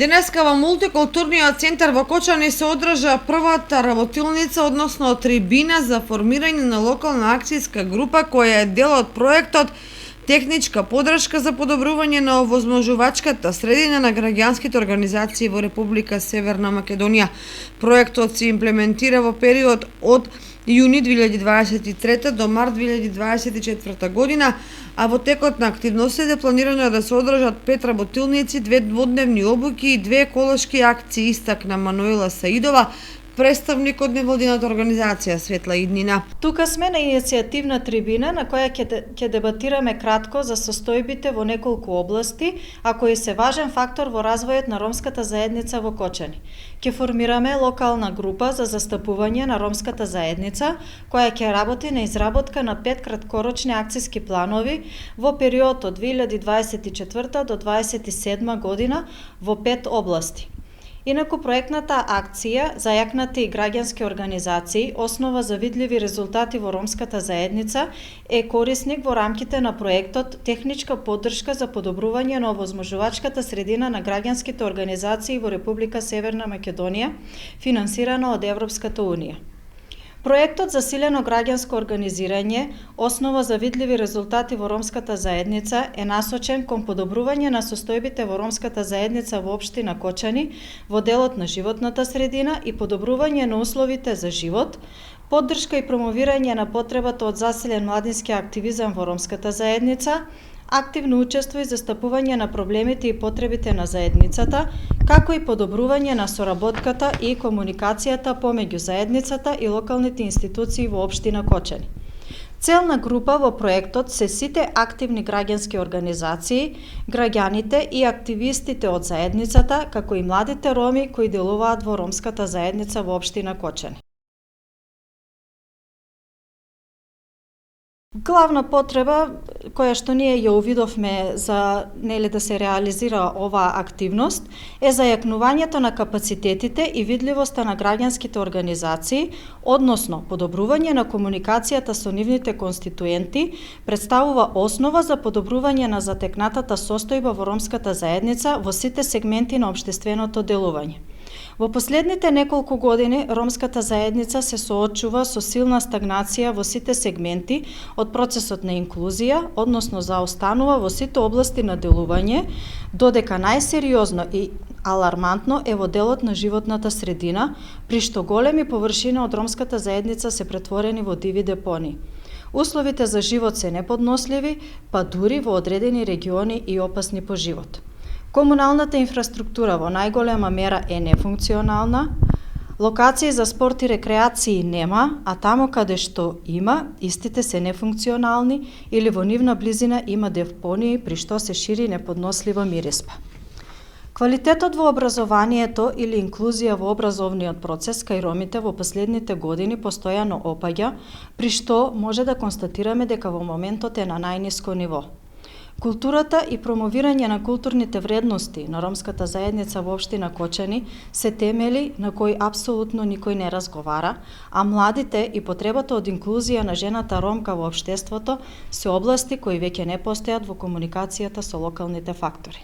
Денеска во мултикултурниот центар во Кочани се одржа првата работилница, односно трибина за формирање на локална акцијска група која е дел од проектот Техничка подршка за подобрување на овозможувачката средина на граѓанските организации во Република Северна Македонија. Проектот се имплементира во период од јуни 2023 до март 2024 година, а во текот на активностите планирано е да се одржат 5 работилници, 2 дводневни обуки и 2 еколошки акции, истакна Мануела Саидова, представник од невладината организација Светла иднина. Тука сме на иницијативна трибина на која ќе дебатираме кратко за состојбите во неколку области, а кои се важен фактор во развојот на ромската заедница во Кочани. Ќе формираме локална група за застапување на ромската заедница, која ќе работи на изработка на 5 краткорочни акцијски планови во период од 2024 до 2027 година во 5 области. Инаку проектната акција зајакнати граѓански организации, основа за видливи резултати во ромската заедница, е корисник во рамките на проектот Техничка поддршка за подобрување на овозможувачката средина на граѓанските организации во Република Северна Македонија, финансирана од Европската унија. Проектот за силено граѓанско организирање, основа за видливи резултати во ромската заедница, е насочен кон подобрување на состојбите во ромската заедница во општина Кочани, во делот на животната средина и подобрување на условите за живот, поддршка и промовирање на потребата од засилен младински активизам во ромската заедница, активно учество и застапување на проблемите и потребите на заедницата, како и подобрување на соработката и комуникацијата помеѓу заедницата и локалните институции во општина Кочани. Целна група во проектот се сите активни граѓански организации, граѓаните и активистите од заедницата, како и младите роми кои делуваат во ромската заедница во општина Кочани. Главна потреба која што ние ја увидовме за да се реализира оваа активност е зајакнувањето на капацитетите и видливоста на граѓанските организации, односно подобрување на комуникацијата со нивните конституенти, представува основа за подобрување на затекнатата состојба во ромската заедница во сите сегменти на општественото делување. Во последните неколку години ромската заедница се соочува со силна стагнација во сите сегменти од процесот на инклузија, односно заостанува во сите области на делување, додека најсериозно и алармантно е во делот на животната средина, при што големи површини од ромската заедница се претворени во диви депони. Условите за живот се неподносливи, па дури во одредени региони и опасни по живот. Комуналната инфраструктура во најголема мера е нефункционална, локации за спорт и рекреации нема, а таму каде што има, истите се нефункционални или во нивна близина има депонии при што се шири неподнослива мириспа. Квалитетот во образованието или инклузија во образовниот процес кај ромите во последните години постојано опаѓа, при што може да констатираме дека во моментот е на најниско ниво. Културата и промовирање на културните вредности на ромската заедница во општина Кочани се темели на кои апсолутно никој не разговара, а младите и потребата од инклузија на жената ромка во општеството се области кои веќе не постојат во комуникацијата со локалните фактори.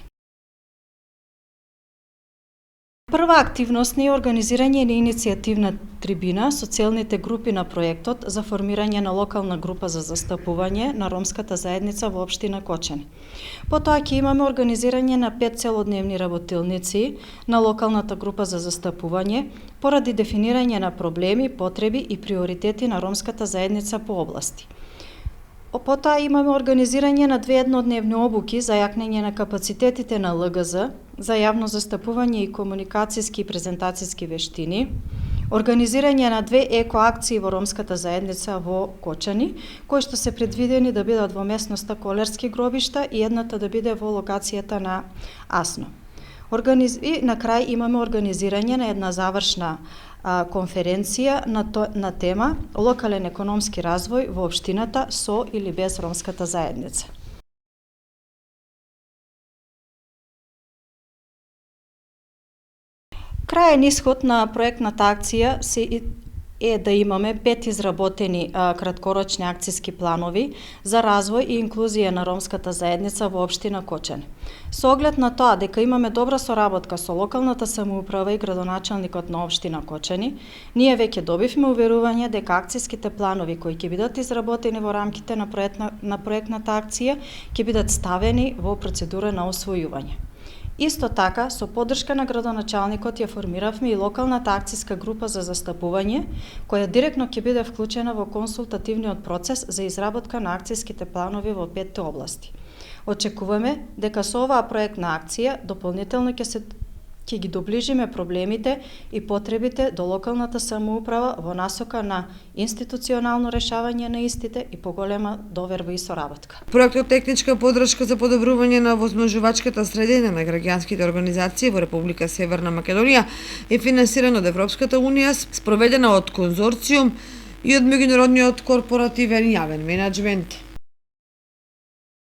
Прва активност е организирање на иницијативна трибина со целните групи на проектот за формирање на локална група за застапување на ромската заедница во општина Кочани. Потоа ќе имаме организирање на 5 целодневни работилници на локалната група за застапување поради дефинирање на проблеми, потреби и приоритети на ромската заедница по области. Потоа имаме организирање на 2 еднодневни обуки за јакнење на капацитетите на ЛГЗ за јавно застапување и комуникацијски и презентацијски вештини, организирање на 2 екоакции во ромската заедница во Кочани, кои што се предвидени да бидат во местноста Колерски гробишта и едната да биде во локацијата на Асно. И на крај имаме организирање на една завршна конференција на тема локален економски развој во општината со или без ромската заедница. Крајен исход на проектната акција се е да имаме 5 изработени краткорочни акцијски планови за развој и инклузија на ромската заедница во општина Кочани. Со оглед на тоа дека имаме добра соработка со локалната самоуправа и градоначалникот на општина Кочани, ние веќе добивме уверување дека акцијските планови кои ќе бидат изработени во рамките на проектната акција ќе бидат ставени во процедура на освојување. Исто така, со поддршка на градоначалникот ја формиравме и локалната акцијска група за застапување, која директно ќе биде вклучена во консултативниот процес за изработка на акцијските планови во 5 области. Очекуваме дека со оваа проектна акција дополнително ќе ги доближиме проблемите и потребите до локалната самоуправа во насока на институционално решавање на истите и поголема доверба и соработка. Проектот техничка поддршка за подобрување на возможувачката средина на граѓанските организации во Република Северна Македонија е финансиран од Европската унија, спроведена од конзорциум и од меѓународниот корпоративен јавен менаџмент.